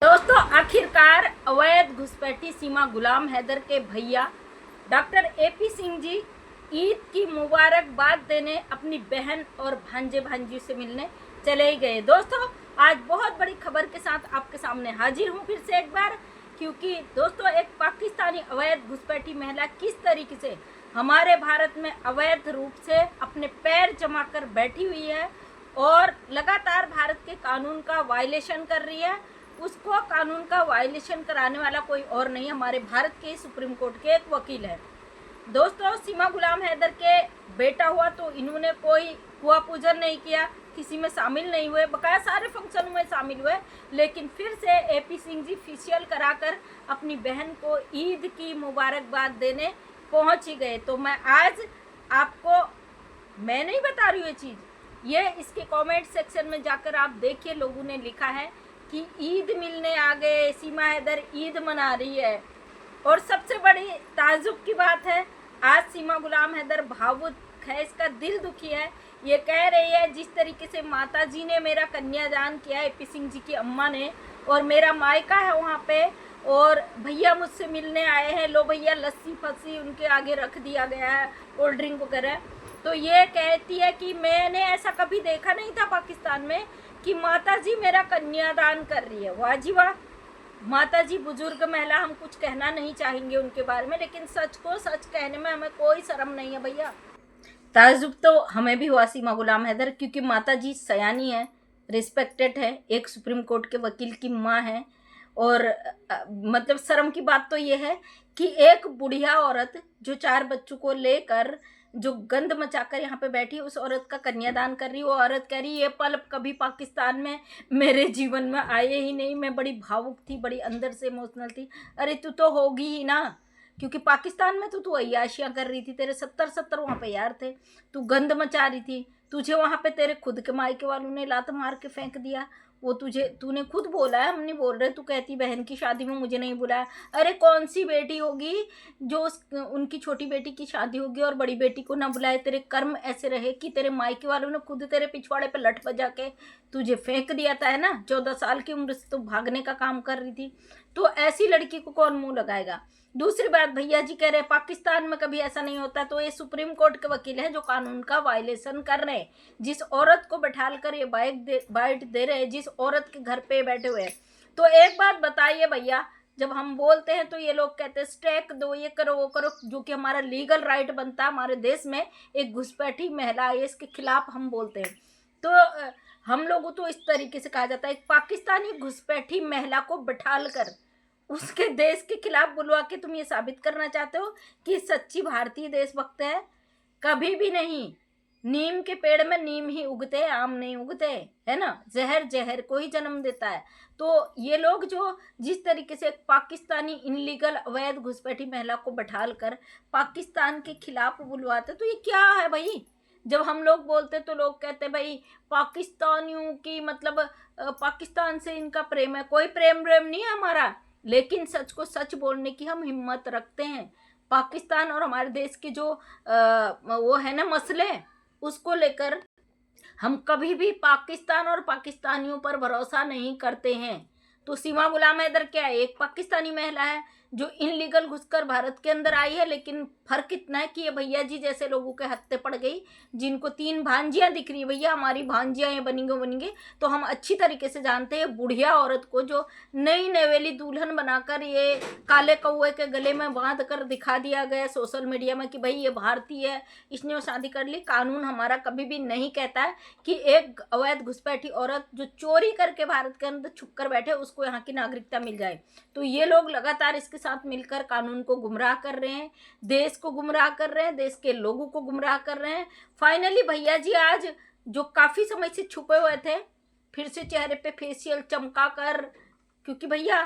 दोस्तों, आखिरकार अवैध घुसपैठी सीमा गुलाम हैदर के भैया डॉक्टर एपी सिंह जी ईद की मुबारकबाद देने अपनी बहन और भांजे भांजी से मिलने चले ही गए। दोस्तों, आज बहुत बड़ी खबर के साथ आपके सामने हाजिर हूँ फिर से एक बार, क्योंकि दोस्तों एक पाकिस्तानी अवैध घुसपैठी महिला किस तरीके से हमारे भारत में अवैध रूप से अपने पैर जमा कर बैठी हुई है और लगातार भारत के कानून का वायलेशन कर रही है। उसको कानून का वायलेशन कराने वाला कोई और नहीं, हमारे भारत के सुप्रीम कोर्ट के एक वकील है। दोस्तों, सीमा गुलाम हैदर के बेटा हुआ तो इन्होंने कोई हुआ पूजन नहीं किया, किसी में शामिल नहीं हुए, बकाया सारे फंक्शन में शामिल हुए, लेकिन फिर से एपी सिंह जी फेशियल कराकर अपनी बहन को ईद की मुबारकबाद देने पहुंच ही गए। तो मैं आज आपको, मैं नहीं बता रही हूँ ये चीज़, ये इसके कमेंट सेक्शन में जाकर आप देखिए, लोगों ने लिखा है कि ईद मिलने आ गए, सीमा हैदर ईद मना रही है। और सबसे बड़ी ताज्जुब की बात है, आज सीमा गुलाम हैदर भावुक है, इसका दिल दुखी है। ये कह रही है जिस तरीके से माता जी ने मेरा कन्यादान किया, एपी सिंह जी की अम्मा ने, और मेरा मायका है वहाँ पे, और भैया मुझसे मिलने आए हैं, लो भैया लस्सी फस्सी उनके आगे रख दिया गया है, कोल्ड ड्रिंक वगैरह। तो ये कहती है कि मैंने ऐसा कभी देखा नहीं था पाकिस्तान में कि माता जी मेरा कन्यादान कर रही है। वाह जी वाह, माता जी बुजुर्ग महिला, हम कुछ कहना नहीं चाहेंगे उनके बारे में, लेकिन सच को सच कहने में हमें कोई शर्म नहीं है भैया। ताज्जुब तो हमें भी हुआ सीमा गुलाम हैदर, क्योंकि माता जी सयानी है, रिस्पेक्टेड है, एक सुप्रीम कोर्ट के वकील की माँ है। और मतलब शर्म की बात तो ये है कि एक बुढ़िया औरत जो 4 बच्चों को लेकर जो गंद मचाकर यहाँ पे बैठी, उस औरत का कन्यादान कर रही। वो औरत कह रही ये पल कभी पाकिस्तान में मेरे जीवन में आए ही नहीं, मैं बड़ी भावुक थी, बड़ी अंदर से इमोशनल थी। अरे तू तो होगी ही ना, क्योंकि पाकिस्तान में तो तू अय्याशियाँ कर रही थी, तेरे 70 वहाँ पे यार थे, तू गंद मचा रही थी, तुझे वहाँ पे तेरे खुद के मायके वालों ने लात मार के फेंक दिया। वो तूने खुद बोला है, हम नहीं बोल रहे। तू कहती बहन की शादी में मुझे नहीं बुलाया। अरे कौन सी बेटी होगी जो उनकी छोटी बेटी की शादी होगी और बड़ी बेटी को ना बुलाए? तेरे कर्म ऐसे रहे कि तेरे मायके वालों ने खुद तेरे पिछवाड़े पे लठ बजा के तुझे फेंक दिया था, है ना। 14 साल की उम्र से तो भागने का काम कर रही थी, तो ऐसी लड़की को कौन मुंह लगाएगा। दूसरी बात, भैया जी कह रहे हैं पाकिस्तान में कभी ऐसा नहीं होता, तो ये सुप्रीम कोर्ट के वकील हैं जो कानून का वायलेशन कर रहे हैं। जिस औरत को बैठाल कर ये बाइट दे रहे हैं, जिस औरत के घर पे बैठे हुए हैं, तो एक बात बताइए भैया, जब हम बोलते हैं तो ये लोग कहते हैं स्ट्राइक दो, ये करो वो करो, जो कि हमारा लीगल राइट बनता है हमारे देश में। एक घुसपैठी महिला है, इसके खिलाफ हम बोलते हैं, तो हम लोगों तो इस तरीके से कहा जाता है। एक पाकिस्तानी घुसपैठी महिला को बैठाल कर उसके देश के खिलाफ बुलवा के तुम ये साबित करना चाहते हो कि सच्ची भारतीय देशभक्त है? कभी भी नहीं। नीम के पेड़ में नीम ही उगते, आम नहीं उगते, है ना। जहर जहर को ही जन्म देता है। तो ये लोग जो जिस तरीके से पाकिस्तानी इनलीगल अवैध घुसपैठी महिला को बैठाल कर पाकिस्तान के खिलाफ बुलवाते, तो ये क्या है भाई। जब हम लोग बोलते तो लोग कहते भाई पाकिस्तानियों की मतलब पाकिस्तान से इनका प्रेम है। कोई प्रेम नहीं है हमारा, लेकिन सच को सच बोलने की हम हिम्मत रखते हैं। पाकिस्तान और हमारे देश के जो वो है ना मसले, उसको लेकर हम कभी भी पाकिस्तान और पाकिस्तानियों पर भरोसा नहीं करते हैं। तो सीमा गुलाम हैदर क्या है, एक पाकिस्तानी महिला है जो इनलीगल घुसकर भारत के अंदर आई है, लेकिन फर्क इतना है कि ये भैया जी जैसे लोगों के हत्थे पड़ गई, जिनको 3 भांजियां दिख रही है, भैया हमारी भांजियां ये बनेंगे, तो हम अच्छी तरीके से जानते हैं बुढ़िया औरत को जो नई नवेली दुल्हन बनाकर ये काले कौए के गले में बांध कर दिखा दिया गया सोशल मीडिया में कि भाई ये भारतीय है, इसने वो शादी कर ली। कानून हमारा कभी भी नहीं कहता है कि एक अवैध घुसपैठी औरत जो चोरी करके भारत के अंदर छुप कर बैठे उसको यहाँ की नागरिकता मिल जाए। तो ये लोग लगातार इसके साथ मिलकर कानून को गुमराह कर रहे हैं, देश को गुमराह कर रहे हैं, देश के लोगों को गुमराह कर रहे हैं। फाइनली भैया जी आज जो काफ़ी समय से छुपे हुए थे, फिर से चेहरे पे फेशियल चमका कर, क्योंकि भैया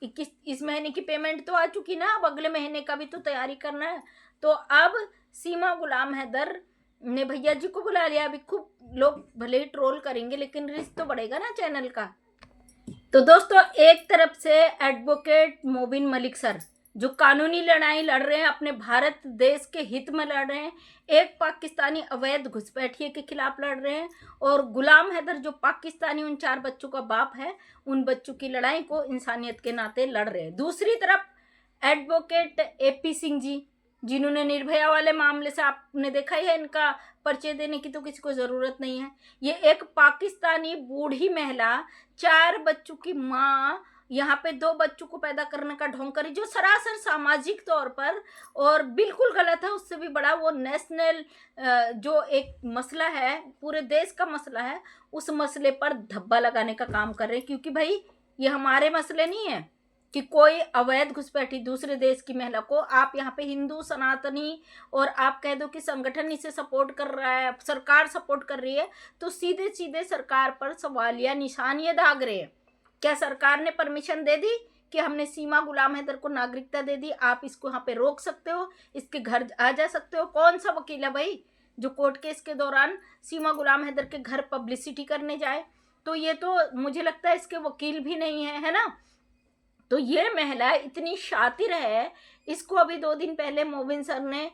21 इस महीने की पेमेंट तो आ चुकी ना, अब अगले महीने का भी तो तैयारी करना है। तो अब सीमा गुलाम हैदर ने भैया जी को बुला लिया। अभी खूब लोग भले ही ट्रोल करेंगे, लेकिन रिस्क तो बढ़ेगा ना चैनल का। तो दोस्तों, एक तरफ से एडवोकेट मोबिन मलिक सर जो कानूनी लड़ाई लड़ रहे हैं, अपने भारत देश के हित में लड़ रहे हैं। एक पाकिस्तानी अवैध घुसपैठिए के खिलाफ लड़ रहे हैं, और गुलाम हैदर जो पाकिस्तानी उन 4 बच्चों का बाप है, उन बच्चों की लड़ाई को इंसानियत के नाते लड़ रहे हैं। दूसरी तरफ एडवोकेट एपी सिंह जी, जिन्होंने निर्भया वाले मामले से आपने देखा ही है, इनका परिचय देने की तो किसी को ज़रूरत नहीं है। ये एक पाकिस्तानी बूढ़ी महिला, 4 बच्चों की माँ, यहाँ पे 2 बच्चों को पैदा करने का ढोंग करी, जो सरासर सामाजिक तौर पर और बिल्कुल गलत है। उससे भी बड़ा वो नेशनल जो एक मसला है, पूरे देश का मसला है, उस मसले पर धब्बा लगाने का काम कर रहे हैं। क्योंकि भाई ये हमारे मसले नहीं है कि कोई अवैध घुसपैठी दूसरे देश की महिला को, आप यहाँ पे हिंदू सनातनी और आप कह दो कि संगठन इसे सपोर्ट कर रहा है, सरकार सपोर्ट कर रही है, तो सीधे सीधे सरकार पर सवालिया निशान ये दाग रहे हैं। क्या सरकार ने परमिशन दे दी कि हमने सीमा गुलाम हैदर को नागरिकता दे दी, आप इसको यहाँ पे रोक सकते हो, इसके घर आ जा सकते हो? कौन सा वकील है भाई जो कोर्ट केस के दौरान सीमा गुलाम हैदर के घर पब्लिसिटी करने जाए? तो ये तो मुझे लगता है इसके वकील भी नहीं है ना। तो ये महिला इतनी शातिर है, इसको अभी 2 दिन पहले मोबिन सर ने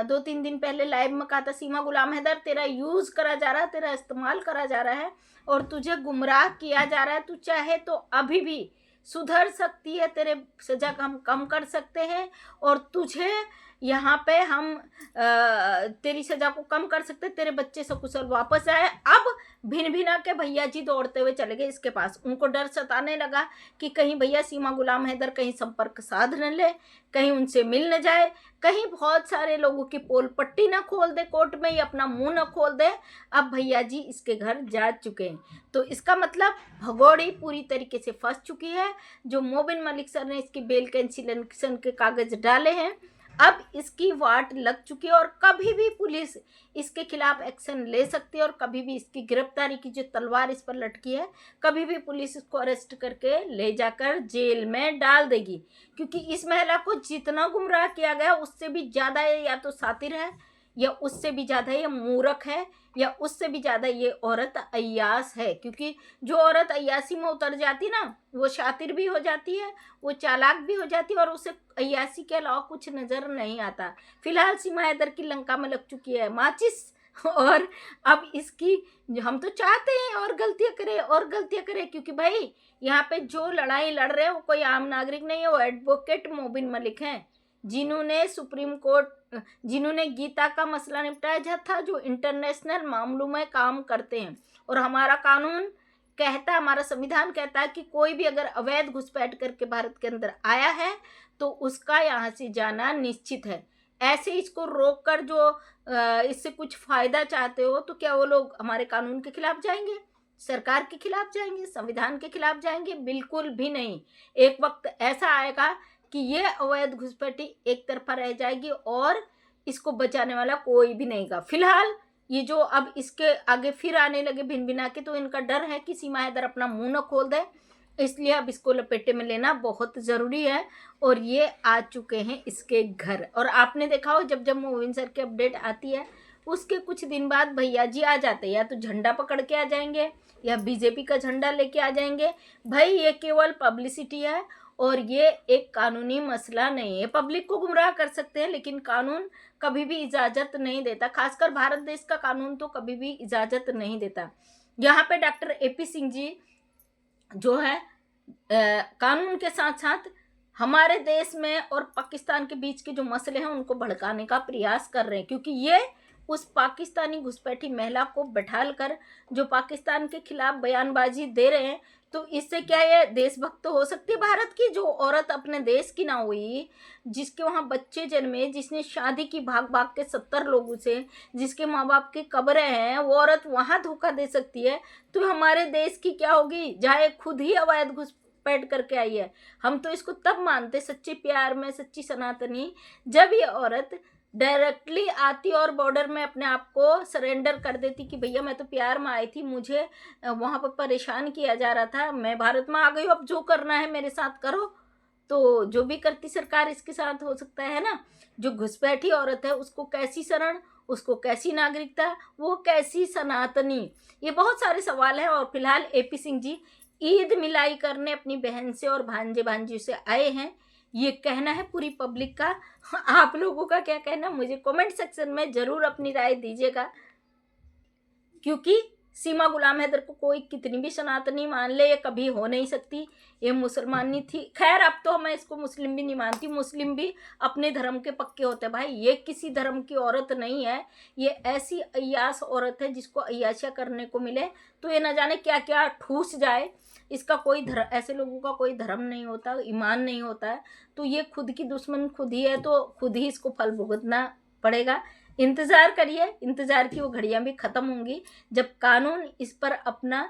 2-3 दिन पहले लाइव में कहा था, सीमा गुलाम हैदर तेरा यूज़ करा जा रहा है, तेरा इस्तेमाल करा जा रहा है और तुझे गुमराह किया जा रहा है। तू चाहे तो अभी भी सुधर सकती है, तेरे सज़ा हम कम कर सकते हैं और तुझे यहाँ पे हम तेरी सज़ा को कम कर सकते, तेरे बच्चे सकुशल वापस आए। अब भिन भिना के भैया जी दौड़ते हुए चले गए इसके पास। उनको डर सताने लगा कि कहीं भैया सीमा गुलाम हैदर कहीं संपर्क साध न ले, कहीं उनसे मिल न जाए, कहीं बहुत सारे लोगों की पोल पट्टी ना खोल दे कोर्ट में, या अपना मुंह ना खोल दे। अब भैया जी इसके घर जा चुके हैं, तो इसका मतलब भगोड़ी पूरी तरीके से फंस चुकी है। जो मोबिन मलिक सर ने इसकी बेल कैंसिलेशन के कागज डाले हैं, अब इसकी वाट लग चुकी है और कभी भी पुलिस इसके खिलाफ एक्शन ले सकती है और कभी भी इसकी गिरफ्तारी की जो तलवार इस पर लटकी है, कभी भी पुलिस इसको अरेस्ट करके ले जाकर जेल में डाल देगी। क्योंकि इस महिला को जितना गुमराह किया गया उससे भी ज़्यादा ये या तो सातिर है, या उससे भी ज़्यादा ये मूर्ख है, या उससे भी ज़्यादा ये औरत अय्यास है। क्योंकि जो औरत अय्यासी में उतर जाती ना, वो शातिर भी हो जाती है, वो चालाक भी हो जाती है और उसे अय्यासी के अलावा कुछ नज़र नहीं आता। फिलहाल सीमा हैदर की लंका में लग चुकी है माचिस, और अब इसकी हम तो चाहते हैं और गलतियाँ करे और गलतियाँ करे। क्योंकि भाई यहाँ पे जो लड़ाई लड़ रहे हैं वो कोई आम नागरिक नहीं है, वो एडवोकेट मोबिन मलिक हैं, जिन्होंने सुप्रीम कोर्ट, जिन्होंने गीता का मसला निपटाया था, जो इंटरनेशनल मामलों में काम करते हैं। और हमारा कानून कहता है, हमारा संविधान कहता है कि कोई भी अगर अवैध घुसपैठ करके भारत के अंदर आया है तो उसका यहाँ से जाना निश्चित है। ऐसे इसको रोक कर जो इससे कुछ फ़ायदा चाहते हो, तो क्या वो लोग हमारे कानून के खिलाफ जाएंगे, सरकार के खिलाफ जाएंगे, संविधान के खिलाफ जाएंगे? बिल्कुल भी नहीं। एक वक्त ऐसा आएगा कि ये अवैध घुसपैठी एक तरफा रह जाएगी और इसको बचाने वाला कोई भी नहीं गा। फिलहाल ये जो अब इसके आगे फिर आने लगे भिन भिना के, तो इनका डर है कि सीमा हैदर अपना मुंह न खोल दे, इसलिए अब इसको लपेटे में लेना बहुत ज़रूरी है। और ये आ चुके हैं इसके घर, और आपने देखा हो जब जब मोबिन सर की अपडेट आती है उसके कुछ दिन बाद भैया जी आ जाते हैं, या तो झंडा पकड़ के आ जाएंगे या बीजेपी का झंडा लेके आ जाएंगे। भाई ये केवल पब्लिसिटी है और ये एक कानूनी मसला नहीं है। पब्लिक को गुमराह कर सकते हैं लेकिन कानून कभी भी इजाज़त नहीं देता, खासकर भारत देश का कानून तो कभी भी इजाज़त नहीं देता। यहाँ पे डॉक्टर एपी सिंह जी जो है कानून के साथ साथ हमारे देश में और पाकिस्तान के बीच के जो मसले हैं उनको भड़काने का प्रयास कर रहे हैं। क्योंकि ये उस पाकिस्तानी घुसपैठी महिला को बैठाल कर जो पाकिस्तान के खिलाफ बयानबाजी दे रहे हैं, तो इससे क्या ये देशभक्त हो सकती है भारत की? जो औरत अपने देश की ना हुई, जिसके वहाँ बच्चे जन्मे, जिसने शादी की भाग भाग के 70 लोगों से, जिसके माँ बाप की कब्रें हैं, वो औरत वहाँ धोखा दे सकती है, तो हमारे देश की क्या होगी जहाँ ये खुद ही अवैध घुसपैठ करके आई है? हम तो इसको तब मानते सच्चे प्यार में, सच्ची सनातनी, जब ये औरत डायरेक्टली आती और बॉर्डर में अपने आप को सरेंडर कर देती कि भैया मैं तो प्यार में आई थी, मुझे वहाँ पर परेशान किया जा रहा था, मैं भारत में आ गई हूँ, अब जो करना है मेरे साथ करो। तो जो भी करती सरकार इसके साथ हो सकता है ना। जो घुसपैठी औरत है उसको कैसी शरण, उसको कैसी नागरिकता, वो कैसी सनातनी, ये बहुत सारे सवाल हैं। और फिलहाल एपी सिंह जी ईद मिलाई करने अपनी बहन से और भांजे भांजी से आए हैं। ये कहना है पूरी पब्लिक का। आप लोगों का क्या कहना, मुझे कमेंट सेक्शन में ज़रूर अपनी राय दीजिएगा। क्योंकि सीमा गुलाम हैदर को कोई कितनी भी सनातनी मान ले, ये कभी हो नहीं सकती। ये मुसलमान नहीं थी। खैर अब तो मैं इसको मुस्लिम भी नहीं मानती, मुस्लिम भी अपने धर्म के पक्के होते हैं भाई। ये किसी धर्म की औरत नहीं है, ये ऐसी अय्याश औरत है जिसको अय्याशिया करने को मिले तो ये न जाने क्या क्या ठूस जाए। इसका कोई धर्म, ऐसे लोगों का कोई धर्म नहीं होता, ईमान नहीं होता है। तो ये खुद की दुश्मन खुद ही है, तो खुद ही इसको फल भुगतना पड़ेगा। इंतज़ार करिए, इंतज़ार की वो घड़ियां भी ख़त्म होंगी जब कानून इस पर अपना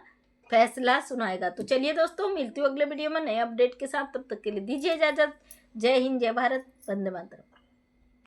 फैसला सुनाएगा। तो चलिए दोस्तों, मिलती हूँ अगले वीडियो में नए अपडेट के साथ। तब तक के लिए दीजिए इजाज़त। जय हिंद, जय भारत, वंदे मातरम।